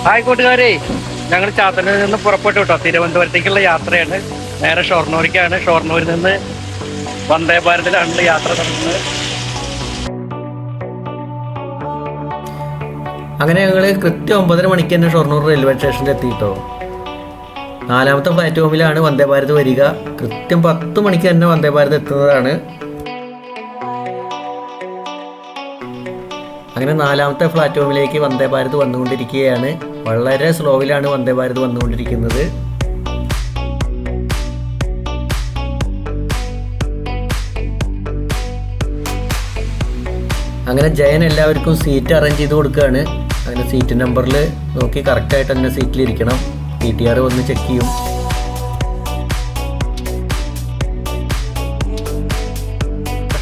Hi കൂട്ടുകാരെ, ഞങ്ങൾ ചാത്തന്നൂരിൽ നിന്ന് പുറപ്പെട്ടു കേട്ടോ. തിരുവനന്തപുരത്തേക്കുള്ള യാത്രയാണ്. നേരെ ഷൊർണൂരിലേക്കാണ്. ഷൊർണൂരിൽ നിന്ന് വന്ദേ ഭാരതിലാണ് യാത്ര നടത്തുന്നത്. അങ്ങനെ ഞങ്ങൾ കൃത്യം 9:30 മണിക്ക് തന്നെ ഷൊർണൂർ റെയിൽവേ സ്റ്റേഷനിൽ എത്തിയിട്ടോ. 4ാമത്തെ പ്ലാറ്റ്ഫോമിലാണ് വന്ദേ ഭാരത് വരിക. കൃത്യം 10 മണിക്ക് തന്നെ വന്ദേ ഭാരത് എത്തുന്നതാണ്. അങ്ങനെ 4ാമത്തെ പ്ലാറ്റ്ഫോമിലേക്ക് വന്ദേ ഭാരത് വന്നുകൊണ്ടിരിക്കുകയാണ്. വളരെ സ്ലോവിലാണ് വന്ദേ ഭാരത് വന്നുകൊണ്ടിരിക്കുന്നത്. അങ്ങനെ ജയൻ എല്ലാവർക്കും സീറ്റ് അറേഞ്ച് ചെയ്ത് കൊടുക്കുകയാണ്. അങ്ങനെ സീറ്റ് നമ്പറിൽ നോക്കി കറക്റ്റായിട്ട് തന്നെ സീറ്റിലിരിക്കണം. TTR വന്ന് ചെക്ക് ചെയ്യും.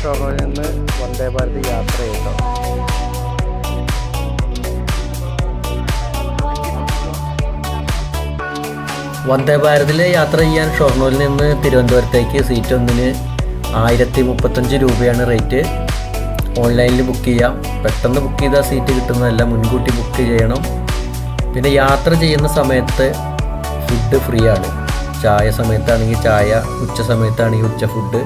ഷൊർണൂരിൽ നിന്ന് വന്ദേ ഭാരത് യാത്ര ചെയ്തോ. വന്ദേ ഭാരതിൽ യാത്ര ചെയ്യാൻ ഷൊർണൂരിൽ നിന്ന് തിരുവനന്തപുരത്തേക്ക് സീറ്റ് ഒന്നിന് 1035 രൂപയാണ് റേറ്റ്. ഓൺലൈനിൽ ബുക്ക് ചെയ്യാം. പെട്ടെന്ന് ബുക്ക് ചെയ്താൽ സീറ്റ് കിട്ടുന്നതല്ല, മുൻകൂട്ടി ബുക്ക് ചെയ്യണം. പിന്നെ യാത്ര ചെയ്യുന്ന സമയത്ത് ഫുഡ് ഫ്രീ ആണ്. ചായ സമയത്താണെങ്കിൽ ചായ, ഉച്ച സമയത്താണെങ്കിൽ ഉച്ച ഫുഡ്,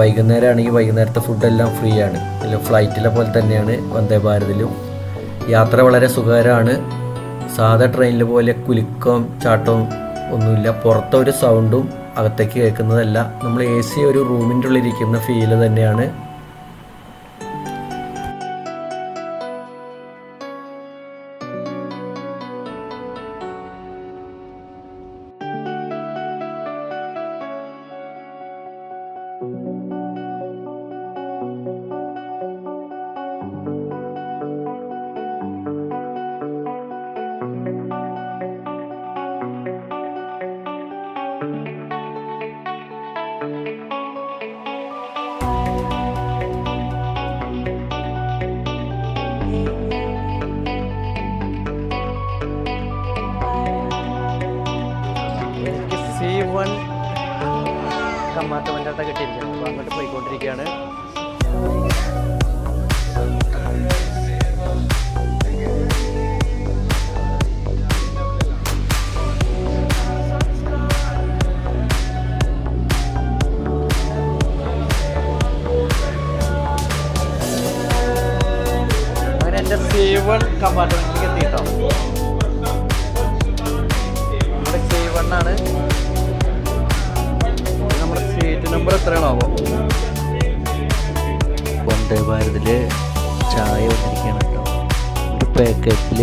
വൈകുന്നേരം ആണെങ്കിൽ വൈകുന്നേരത്തെ ഫുഡെല്ലാം ഫ്രീ ആണ്. ഫ്ലൈറ്റിലെ പോലെ തന്നെയാണ് വന്ദേ ഭാരതിലും. യാത്ര വളരെ സുഖകരമാണ്. സാധാ ട്രെയിനിൽ പോലെ കുലുക്കവും ചാട്ടവും ഒന്നുമില്ല. പുറത്തൊരു സൗണ്ടും അകത്തേക്ക് കേൾക്കുന്നതല്ല. നമ്മൾ AC ഒരു റൂമിൻ്റെ ഉള്ളിലിരിക്കുന്ന ഫീല് തന്നെയാണ്. C1 കമ്പാർട്ട്മെൻ്റ് ആയിട്ട് കിട്ടിയിരിക്കുകയാണ്. അപ്പോൾ അങ്ങോട്ട് പോയിക്കൊണ്ടിരിക്കുകയാണ്. അങ്ങനെ എൻ്റെ C1 കമ്പാർട്ട്മെൻറ്റിലേക്ക് എത്തിയിട്ടോ. നമ്മുടെ C1 ആണ്. നമ്മുടെ സീറ്റ് നമ്പർ എത്രയാണോ? വന്ദേ ഭാരതിൽ ചായ വന്നിരിക്കുകയാണ് കേട്ടോ. ഒരു പാക്കറ്റിൽ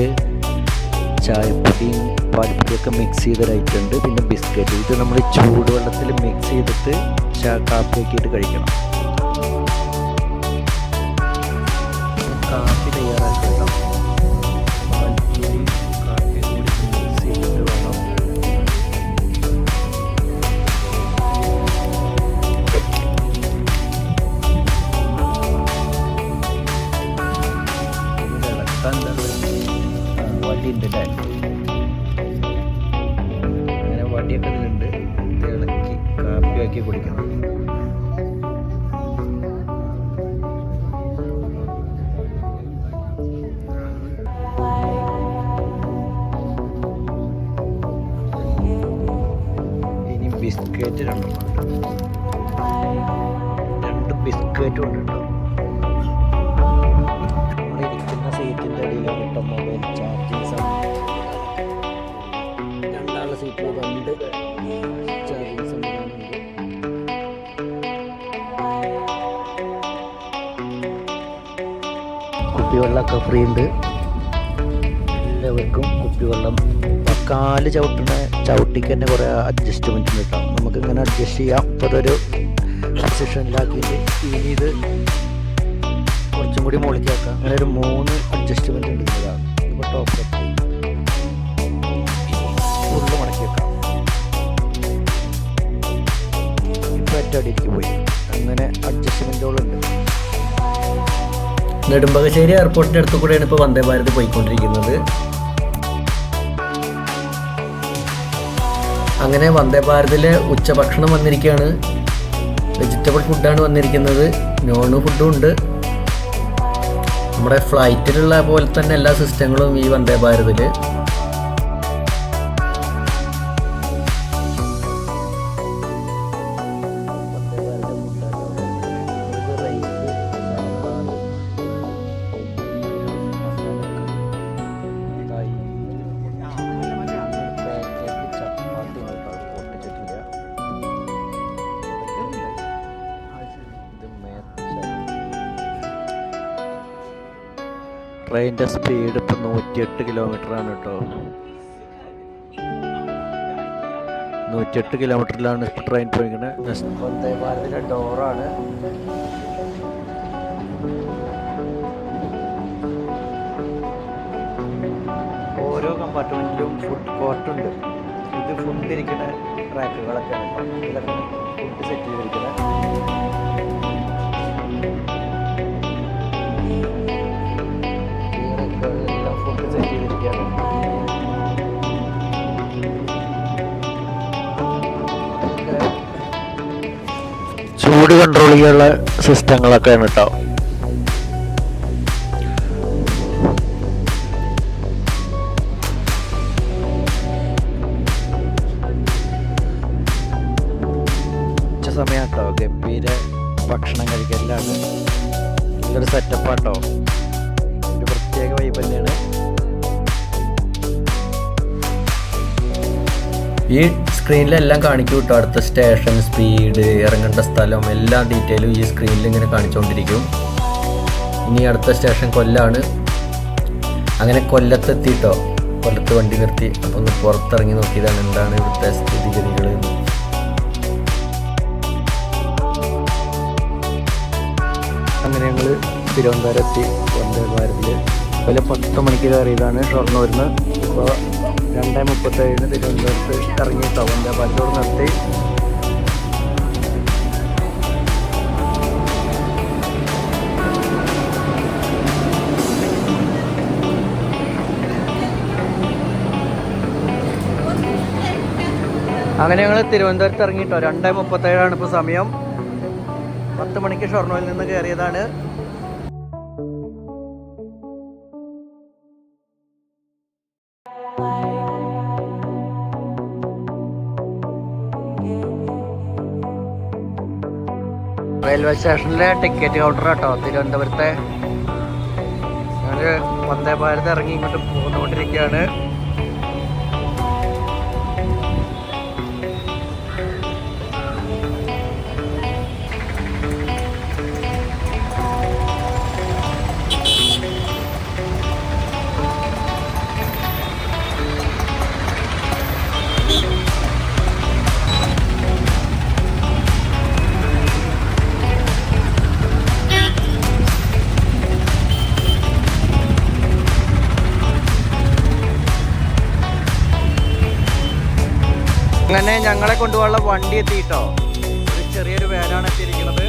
ചായപ്പൊടിയും പാൽപ്പൊടിയൊക്കെ മിക്സ് ചെയ്തൊരൈറ്റുണ്ട്. പിന്നെ ബിസ്ക്കറ്റ്. ഇത് നമ്മൾ ചൂടുവെള്ളത്തിൽ മിക്സ് ചെയ്തിട്ട് കാപ്പി ആക്കിയിട്ട് കഴിക്കണം. കാപ്പി തയ്യാറാക്കി കേട്ടോ. പാൽപ്പൊടി കാപ്പി കൂടി മിക്സ് ചെയ്തിട്ട് വേണം. വടിയുണ്ട്. അങ്ങനെ വടിയൊക്കെ ഇതിലുണ്ട്. ഇളക്കി കാപ്പി ആക്കി കുടിക്കണം. ഇനി ബിസ്ക്കറ്റ് 2 ബിസ്ക്കറ്റും ഉണ്ട് കേട്ടോ. നമ്മളിരിക്കുന്ന സീറ്റിൻ്റെ അടിയിലാണ് കേട്ടോ മൊബൈൽ ചാർജിങ് സംവിധാനം. 2 സീറ്റിൽ 2 ചാർജിങ് സംവിധാനമുണ്ട്. കുപ്പിവെള്ളമൊക്കെ ഫ്രീ ഉണ്ട്. എല്ലാവർക്കും കുപ്പിവെള്ളം. കാല് ചവിട്ടിക്ക് തന്നെ കുറേ അഡ്ജസ്റ്റ്മെൻറ്റ് ഉണ്ട് കേട്ടോ. നമുക്കിങ്ങനെ അഡ്ജസ്റ്റ് ചെയ്യാം. ഇപ്പോൾ അതൊരു പൊസിഷനിലാക്കിയിട്ട് ഇനി ഇത് കുറച്ചും കൂടി മുകളിലേക്ക് ആക്കാം. അങ്ങനെ ഒരു 3 അഡ്ജസ്റ്റ്മെൻറ്റ് ഉണ്ട്. ഇപ്പോൾ ടോപ്പ് ഫുള്ള് മടക്കി വെക്കാം. ഇപ്പോൾ ഒറ്റയടിക്ക് പോയി. അങ്ങനെ അഡ്ജസ്റ്റ്മെൻറ്റുകളുണ്ട്. നെടുമ്പകശ്ശേരി എയർപോർട്ടിൻ്റെ അടുത്ത് കൂടെയാണ് ഇപ്പോൾ വന്ദേ ഭാരത് പോയിക്കൊണ്ടിരിക്കുന്നത്. അങ്ങനെ വന്ദേ ഭാരതിലെ ഉച്ചഭക്ഷണം വന്നിരിക്കുകയാണ്. വെജിറ്റബിൾ ഫുഡാണ് വന്നിരിക്കുന്നത്. നോൺ ഫുഡും ഉണ്ട്. നമ്മുടെ ഫ്ലൈറ്റിലുള്ള പോലെ തന്നെ എല്ലാ സിസ്റ്റങ്ങളും ഈ വന്ദേ ഭാരതിൽ. ട്രെയിനിൻ്റെ സ്പീഡ് ഇപ്പം 108 കിലോമീറ്ററാണ് കേട്ടോ. 108 കിലോമീറ്ററിലാണ് ഇപ്പോൾ ട്രെയിൻ പോയിരിക്കുന്നത്. വന്ദേ ഭാരതിൻ്റെ ഡോറാണ്. ഓരോ കമ്പാർട്ട്മെൻറ്റിലും ഫുഡ് കോർട്ടുണ്ട്. ഇത് ഫുഡ് ഇരിക്കുന്ന ട്രാക്കുകളൊക്കെയാണ് കേട്ടോ. ഇതിലൊക്കെ ഫുഡ് സെറ്റ് ചെയ്തിരിക്കുന്നത്. ഫുഡ് സെറ്റ് ചെയ്തിരിക്കുകയാണ്. ചൂട് കൺട്രോൾ ചെയ്യാനുള്ള സിസ്റ്റങ്ങളൊക്കെയാണ് കേട്ടോ. ഉച്ച സമയം കേട്ടോ. ഗംഭീര ഭക്ഷണം കഴിക്കലാണ്. നല്ലൊരു സെറ്റപ്പാട്ടോ. ഒരു പ്രത്യേക വൈബ് തന്നെയാണ്. ഈ സ്ക്രീനിലെല്ലാം കാണിക്കും കേട്ടോ. അടുത്ത സ്റ്റേഷൻ, സ്പീഡ്, ഇറങ്ങേണ്ട സ്ഥലം, എല്ലാ ഡീറ്റെയിലും ഈ സ്ക്രീനിൽ ഇങ്ങനെ കാണിച്ചുകൊണ്ടിരിക്കും. ഇനി അടുത്ത സ്റ്റേഷൻ കൊല്ലാണ്. അങ്ങനെ കൊല്ലത്തെത്തിയിട്ടോ. കൊല്ലത്ത് വണ്ടി നിർത്തി. അപ്പോൾ ഒന്ന് പുറത്തിറങ്ങി നോക്കിയതാണ് എന്താണ് ഇവിടുത്തെ സ്ഥിതിഗതികൾ. അങ്ങനെ ഞങ്ങൾ തിരുവനന്തപുരം എത്തി. വന്ദേ ഭാരതിൽ അതുപോലെ 10 മണിക്ക് കയറിയതാണ് ഷൊർണൂരിൽ. ഇപ്പോൾ 2:37 തിരുവനന്തപുരത്ത് ഇറങ്ങിയിട്ടോ. വന്ദേ ഭാരതോട് നിർത്തി. അങ്ങനെ ഞങ്ങൾ തിരുവനന്തപുരത്ത് ഇറങ്ങിയിട്ടോ. 2:37 ഇപ്പോൾ സമയം. 10 മണിക്ക് ഷൊർണൂരിൽ നിന്ന് കയറിയതാണ്. റെയിൽവേ സ്റ്റേഷനിലെ ടിക്കറ്റ് കൗണ്ടർ കേട്ടോ തിരുവനന്തപുരത്തെ. ഞങ്ങൾ വന്ദേ ഭാരത് ഇറങ്ങി ഇങ്ങോട്ട് പോന്നുകൊണ്ടിരിക്കുകയാണ്. അങ്ങനെ ഞങ്ങളെ കൊണ്ടുപോകാനുള്ള വണ്ടി എത്തിയിട്ടോ. ഒരു ചെറിയൊരു വാനാണ് എത്തിയിരിക്കുന്നത്.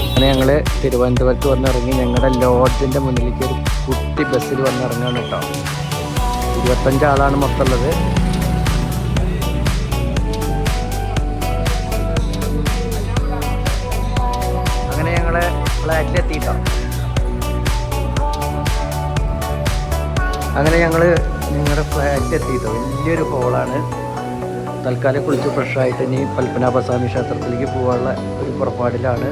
അങ്ങനെ ഞങ്ങൾ തിരുവനന്തപുരത്ത് വന്നിറങ്ങി. ഞങ്ങളുടെ ലോഡ്ജിൻ്റെ മുന്നിലേക്ക് ഒരു കുട്ടി ബസ്സിൽ വന്നിറങ്ങാണ് കേട്ടോ. 25 ആളാണ് മൊത്തമുള്ളത്. അങ്ങനെ ഞങ്ങൾ ഫ്ലാറ്റിലെത്തിയിട്ടോ. അങ്ങനെ ഞങ്ങൾ ഞങ്ങളുടെ ഫ്ലാറ്റ് എത്തിയിട്ടോ. വലിയൊരു ഹോളാണ്. തൽക്കാലം കുളിച്ച് ഫ്രഷായിട്ട് ഇനി പത്മനാഭസ്വാമി ക്ഷേത്രത്തിലേക്ക് പോകാനുള്ള ഒരു പുറപ്പാടിലാണ്.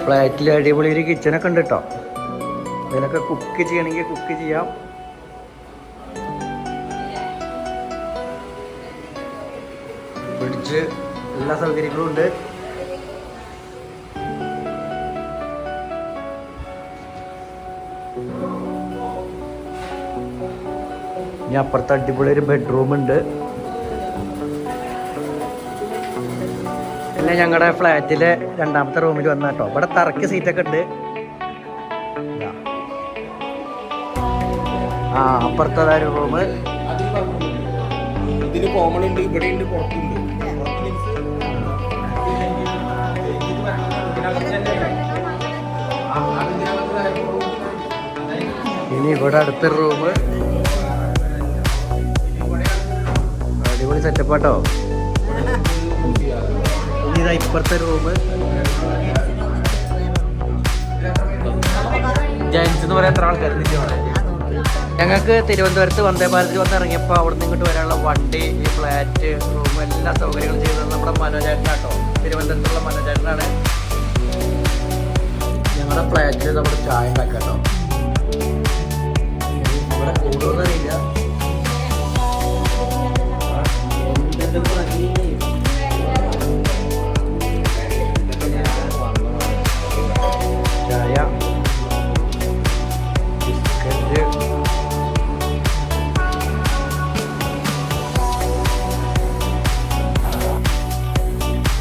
ഫ്ലാറ്റിൽ അടിപൊളി ഒരു കിച്ചണൊക്കെ ഉണ്ട് കേട്ടോ. ഇതിനൊക്കെ കുക്ക് ചെയ്യണമെങ്കിൽ കുക്ക് ചെയ്യാം. ഫ്രിഡ്ജ്, എല്ലാ സൗകര്യങ്ങളും ഉണ്ട്. ഇനി അപ്പുറത്ത് അടിപൊളി ഒരു ബെഡ്റൂം ഉണ്ട്. പിന്നെ ഞങ്ങളുടെ ഫ്ലാറ്റിലെ 2ാമത്തെ റൂമിൽ വന്ന കേട്ടോ. ഇവിടെ തറക്ക് സീറ്റൊക്കെ ഉണ്ട്. അപ്പുറത്തതൊരു റൂം. ഇതിന് കോമൺ ഉണ്ട്, ഇവിടെ ഉണ്ട്, പുറത്തുണ്ട്. ഇനി ഇവിടെ അടുത്തൊരു റൂം. സെറ്റപ്പ് ആട്ടോ. ഇതാ ഇപ്പുറത്തെ റൂം ജയൻസ് എന്ന് പറയാൻ എത്ര ആൾക്കാർ നിൽക്കുകയാണ്. ഞങ്ങൾക്ക് തിരുവനന്തപുരത്ത് വന്ദേ ഭാരതിൽ വന്ന് ഇറങ്ങിയപ്പോൾ അവിടെ നിന്ന് ഇങ്ങോട്ട് വരാനുള്ള വണ്ടി, ഈ ഫ്ലാറ്റ്, റൂം എല്ലാ സൗകര്യങ്ങളും ചെയ്തത് നമ്മുടെ മനോജേട്ടനാട്ടോ. തിരുവനന്തപുരത്തുള്ള മനോജേട്ടനാണ്. ഞങ്ങളുടെ ഫ്ലാറ്റിൽ നമ്മൾ ചായ ഉണ്ടാക്കാട്ടോ. ഇവിടെ കൂടുതലറിയില്ല. ചായ, ബിസ്ക്കറ്റ്,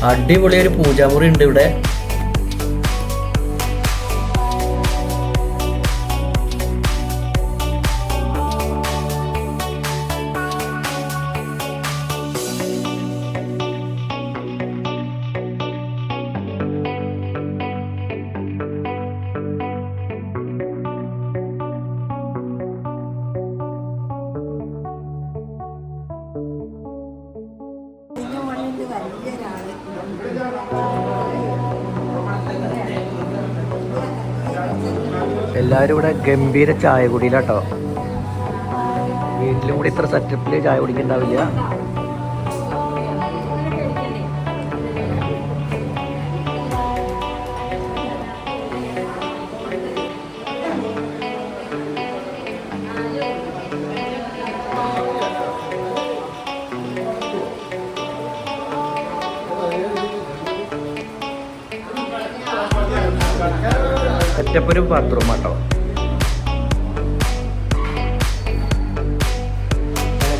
അടിപൊളി ഒരു പൂജാമുറി ഉണ്ട് ഇവിടെ. എല്ലാവരും ഇവിടെ ഗംഭീര ചായ കുടിയിലാട്ടോ. വീട്ടിലും കൂടി ഇത്ര സെറ്റപ്പിൽ ചായ കുടിക്കുന്നുണ്ടാവില്ല. സെറ്റപ്പൊരു ബാത്റൂം ആട്ടോ.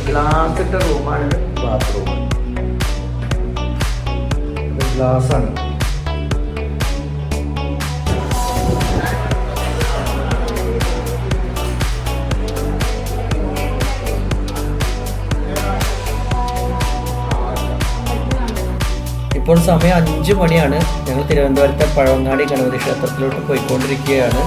ഗ്ലാസ് ഇട്ട റൂമാണ് ബാത്റൂം. ഗ്ലാസ്സാണ്. ഇപ്പോൾ സമയം 5 മണിയാണ്. ഞങ്ങൾ തിരുവനന്തപുരത്തെ പഴവങ്ങാടി ഗണപതി ക്ഷേത്രത്തിലോട്ട് പോയിക്കൊണ്ടിരിക്കുകയാണ്.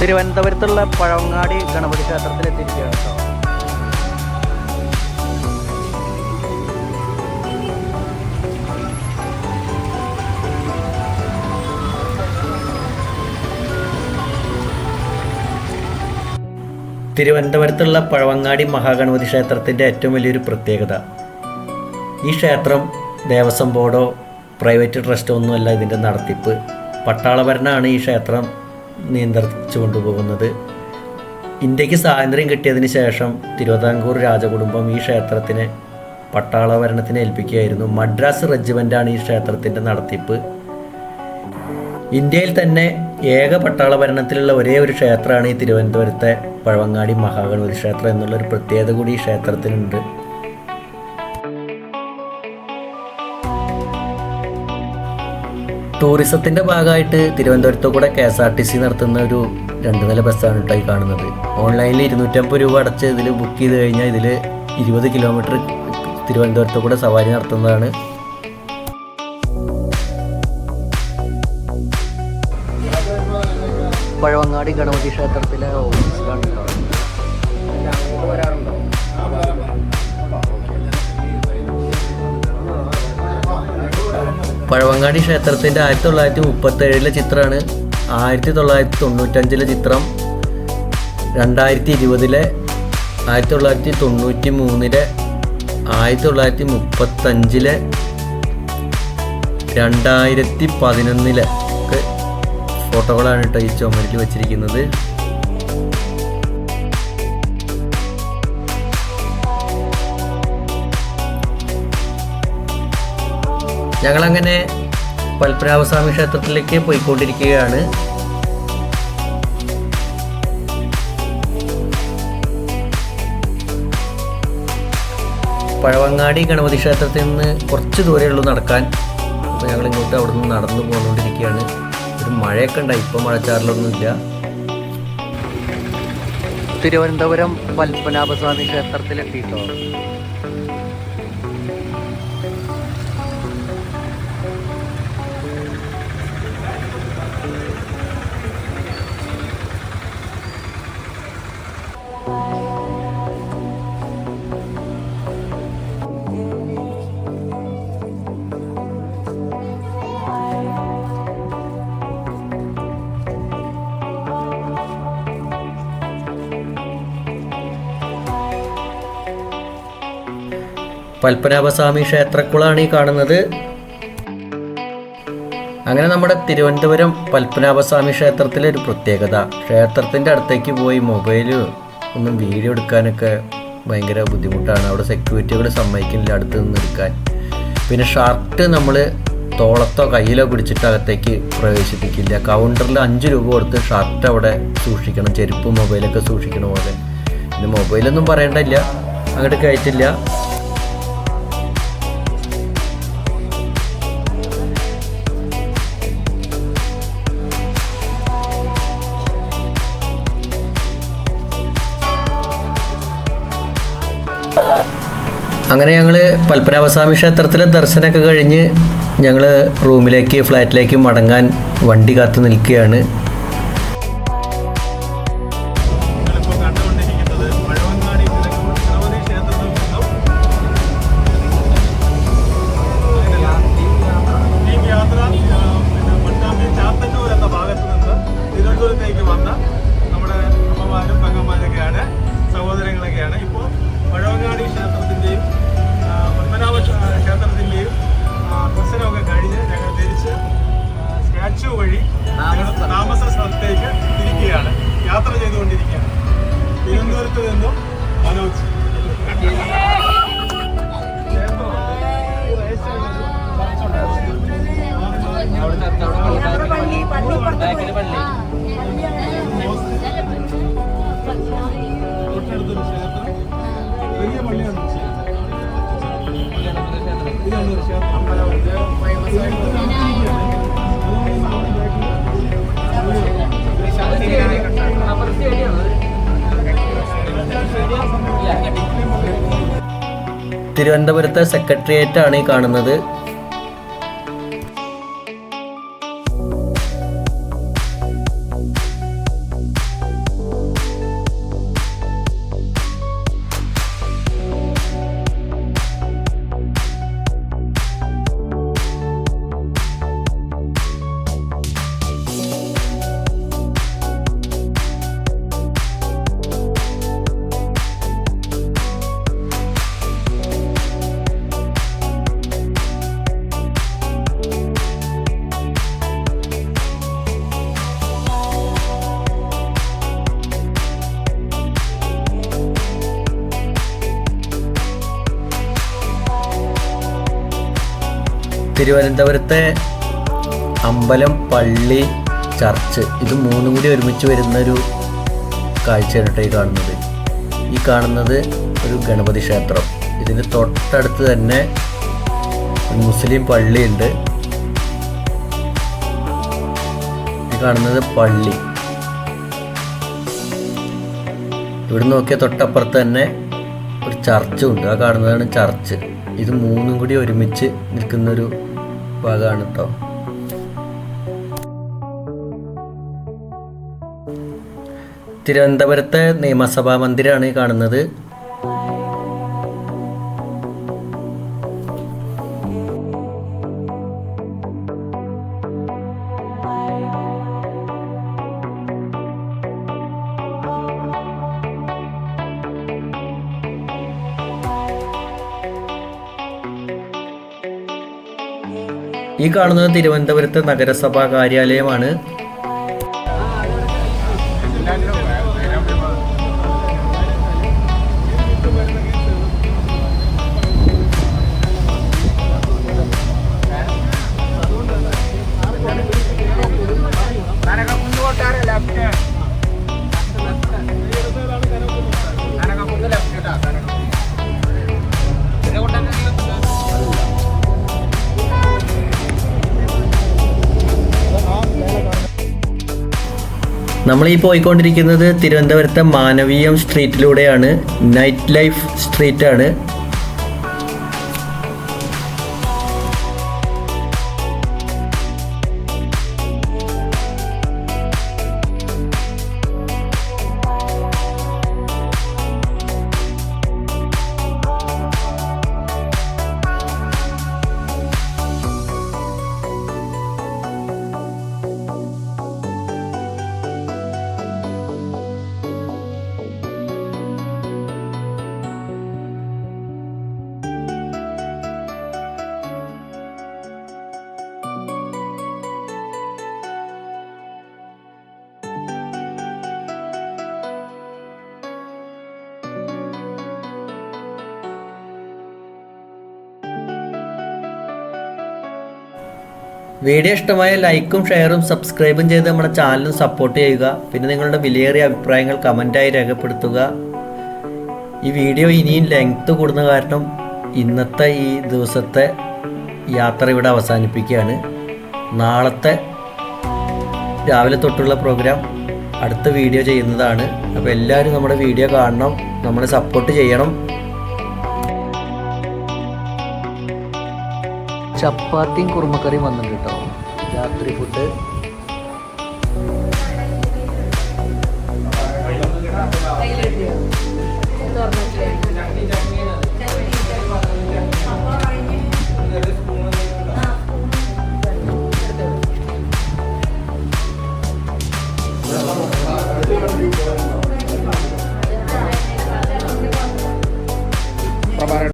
തിരുവനന്തപുരത്തുള്ള പഴവങ്ങാടി ഗണപതി ക്ഷേത്രത്തിൽ എത്തിയിരിക്കുകയാണ് കേട്ടോ. തിരുവനന്തപുരത്തുള്ള പഴവങ്ങാടി മഹാഗണപതി ക്ഷേത്രത്തിൻ്റെ ഏറ്റവും വലിയൊരു പ്രത്യേകത, ഈ ക്ഷേത്രം ദേവസ്വം ബോർഡോ പ്രൈവറ്റ് ട്രസ്റ്റോ ഒന്നുമല്ല ഇതിൻ്റെ നടത്തിപ്പ്. പട്ടാളഭരണമാണ് ഈ ക്ഷേത്രം നിയന്ത്രിച്ചു കൊണ്ടുപോകുന്നത്. ഇന്ത്യക്ക് സ്വാതന്ത്ര്യം കിട്ടിയതിന് ശേഷം തിരുവിതാംകൂർ രാജകുടുംബം ഈ ക്ഷേത്രത്തിനെ പട്ടാളഭരണത്തിന് ഏൽപ്പിക്കുകയായിരുന്നു. മദ്രാസ് റെജിമെൻ്റാണ് ഈ ക്ഷേത്രത്തിൻ്റെ നടത്തിപ്പ്. ഇന്ത്യയിൽ തന്നെ ഏക പട്ടാള ഭരണത്തിലുള്ള ഒരേ ഒരു ക്ഷേത്രമാണ് ഈ തിരുവനന്തപുരത്തെ പഴവങ്ങാടി മഹാഗണപതി ക്ഷേത്രം എന്നുള്ളൊരു പ്രത്യേകത കൂടി ഈ ക്ഷേത്രത്തിനുണ്ട്. ടൂറിസത്തിൻ്റെ ഭാഗമായിട്ട് തിരുവനന്തപുരത്തു കൂടെ KSRTC നടത്തുന്ന ഒരു 2 നില ബസ്സാണ് കേട്ടോ ഈ കാണുന്നത്. ഓൺലൈനിൽ 250 രൂപ അടച്ച് ഇതിൽ ബുക്ക് ചെയ്ത് കഴിഞ്ഞാൽ ഇതിൽ 20 കിലോമീറ്റർ തിരുവനന്തപുരത്തു കൂടെ സവാരി നടത്തുന്നതാണ്. പഴവങ്ങാടി ഗണപതി ക്ഷേത്രത്തിലെ ഓഫീസിലാണ്. പഴവങ്ങാടി ക്ഷേത്രത്തിൻ്റെ 1937 ചിത്രമാണ്, 1995 ചിത്രം, 2020, 1993, 1935, 2011 ഒക്കെ ഫോട്ടോകളാണ് കേട്ടോ ഈ ചുമരിൽ വെച്ചിരിക്കുന്നത്. ഞങ്ങളങ്ങനെ പത്മനാഭസ്വാമി ക്ഷേത്രത്തിലേക്ക് പോയിക്കൊണ്ടിരിക്കുകയാണ്. പഴവങ്ങാടി ഗണപതി ക്ഷേത്രത്തിൽ നിന്ന് കുറച്ച് ദൂരമേ ഉള്ളൂ നടക്കാൻ. അപ്പോൾ ഞങ്ങൾ ഇങ്ങോട്ട് അവിടെ നിന്ന് നടന്നു പോന്നുകൊണ്ടിരിക്കുകയാണ്. ഒരു മഴയൊക്കെ ഉണ്ടായി, ഇപ്പോൾ മഴച്ചാറിലൊന്നുമില്ല. തിരുവനന്തപുരം പത്മനാഭസ്വാമി ക്ഷേത്രത്തിലെത്തിയിട്ടോ. പത്മനാഭസ്വാമി ക്ഷേത്രക്കുളമാണ് ഈ കാണുന്നത്. അങ്ങനെ നമ്മുടെ തിരുവനന്തപുരം പത്മനാഭസ്വാമി ക്ഷേത്രത്തിലെ ഒരു പ്രത്യേകത, ക്ഷേത്രത്തിൻ്റെ അടുത്തേക്ക് പോയി മൊബൈൽ ഒന്നും വീഡിയോ എടുക്കാനൊക്കെ ഭയങ്കര ബുദ്ധിമുട്ടാണ്. അവിടെ സെക്യൂരിറ്റികൾ സമ്മതിക്കുന്നില്ല അടുത്ത് നിന്ന് എടുക്കാൻ. പിന്നെ ഷർട്ട് നമ്മൾ തോളത്തോ കയ്യിലോ പിടിച്ചിട്ട് അകത്തേക്ക് പ്രവേശിപ്പിക്കില്ല. കൗണ്ടറിൽ 5 രൂപ കൊടുത്ത് ഷർട്ട് അവിടെ സൂക്ഷിക്കണം, ചെരുപ്പ് മൊബൈലൊക്കെ സൂക്ഷിക്കണ പോലെ. പിന്നെ മൊബൈലൊന്നും പറയേണ്ടില്ല, അങ്ങോട്ട് കയറ്റില്ല. അങ്ങനെ ഞങ്ങൾ പത്മനാഭസ്വാമി ക്ഷേത്രത്തിലെ ദർശനമൊക്കെ കഴിഞ്ഞ് ഞങ്ങൾ റൂമിലേക്ക് ഫ്ലാറ്റിലേക്ക് മടങ്ങാൻ വണ്ടി കാത്തു നിൽക്കുകയാണ്. താമസ സ്ഥലത്തേക്ക് തിരിക്കുകയാണ്, യാത്ര ചെയ്തുകൊണ്ടിരിക്കുകയാണ്. തിരുവനന്തപുരത്ത് നിന്നും മനോജ്. തൊട്ടടുത്തൊരു ക്ഷേത്രം, വലിയ പള്ളിയാണ് ഇതാണ് ഒരു ക്ഷേത്രം. തിരുവനന്തപുരത്തെ സെക്രട്ടേറിയറ്റ് ആണ് ഈ കാണുന്നത്. തിരുവനന്തപുരത്തെ അമ്പലം, പള്ളി, ചർച്ച് ഇത് മൂന്നും കൂടി ഒരുമിച്ച് വരുന്നൊരു കാഴ്ചയാണ് കേട്ടോ ഈ കാണുന്നത്. ഈ കാണുന്നത് ഒരു ഗണപതി ക്ഷേത്രം. ഇതിന് തൊട്ടടുത്ത് തന്നെ ഒരു മുസ്ലിം പള്ളിയുണ്ട്. ഈ കാണുന്നത് പള്ളി. ഇവിടെ നോക്കിയാൽ തൊട്ടപ്പുറത്ത് തന്നെ ഒരു ചർച്ചും ഉണ്ട്. ആ കാണുന്നതാണ് ചർച്ച്. ഇത് മൂന്നും കൂടി ഒരുമിച്ച് നിൽക്കുന്നൊരു ഭാഗമാണ് കേട്ടോ. തിരുവനന്തപുരത്തെ നിയമസഭാ മന്ദിരമാണ് ഈ കാണുന്നത്. ഈ കാണുന്നത് തിരുവനന്തപുരത്തെ നഗരസഭാ കാര്യാലയമാണ്. നമ്മൾ ഈ പോയിക്കൊണ്ടിരിക്കുന്നത് തിരുവനന്തപുരത്തെ മാനവീയം സ്ട്രീറ്റിലൂടെയാണ്. നൈറ്റ് ലൈഫ് സ്ട്രീറ്റാണ്. വീഡിയോ ഇഷ്ടമായ ലൈക്കും ഷെയറും സബ്സ്ക്രൈബും ചെയ്ത് നമ്മുടെ ചാനലും സപ്പോർട്ട് ചെയ്യുക. പിന്നെ നിങ്ങളുടെ വിലയേറിയ അഭിപ്രായങ്ങൾ കമൻറ്റായി രേഖപ്പെടുത്തുക. ഈ വീഡിയോ ഇനിയും ലെങ്ത് കൂടുന്ന കാരണം ഇന്നത്തെ ഈ ദിവസത്തെ യാത്ര ഇവിടെ അവസാനിപ്പിക്കുകയാണ്. നാളത്തെ രാവിലെ തൊട്ടുള്ള പ്രോഗ്രാം അടുത്ത വീഡിയോ ചെയ്യുന്നതാണ്. അപ്പോൾ എല്ലാവരും നമ്മുടെ വീഡിയോ കാണണം, നമ്മളെ സപ്പോർട്ട് ചെയ്യണം. ചപ്പാത്തിയും കുറുമക്കറിയും വന്നിട്ടുണ്ട് കേട്ടോ, രാത്രി ഫുഡ്.